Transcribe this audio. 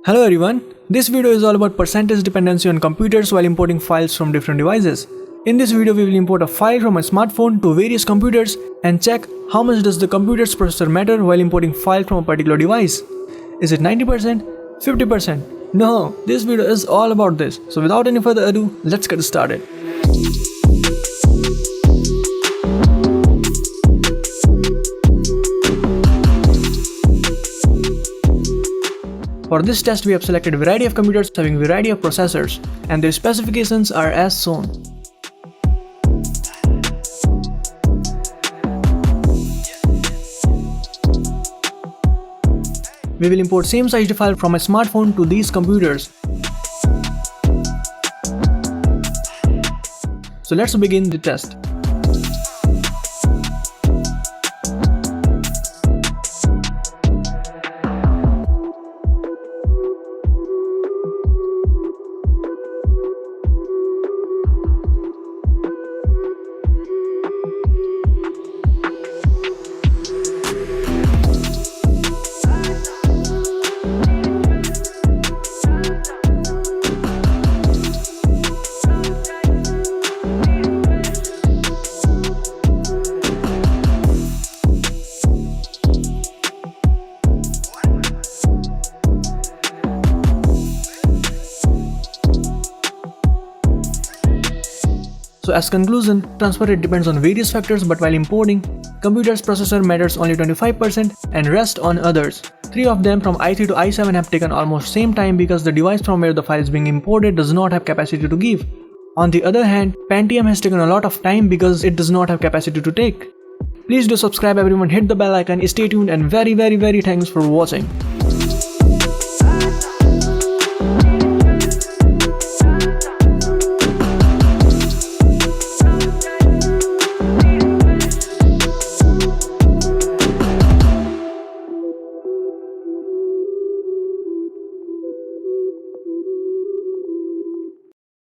Hello everyone, this video is all about percentage dependency on computers while importing files from different devices. In this video we will import a file from a smartphone to various computers and check how much does the computer's processor matter while importing file from a particular device. Is it 90%? 50%? No, this video is all about this. So without any further ado, let's get started. For this test, we have selected a variety of computers having a variety of processors, and their specifications are as shown. We will import same sized file from a smartphone to these computers. So let's begin the test. So as conclusion, transfer rate depends on various factors, but while importing, computer's processor matters only 25% and rest on others. 3 of them from i3 to i7 have taken almost same time because the device from where the file is being imported does not have capacity to give. On the other hand, Pentium has taken a lot of time because it does not have capacity to take. Please do subscribe everyone, hit the bell icon, stay tuned, and very thanks for watching.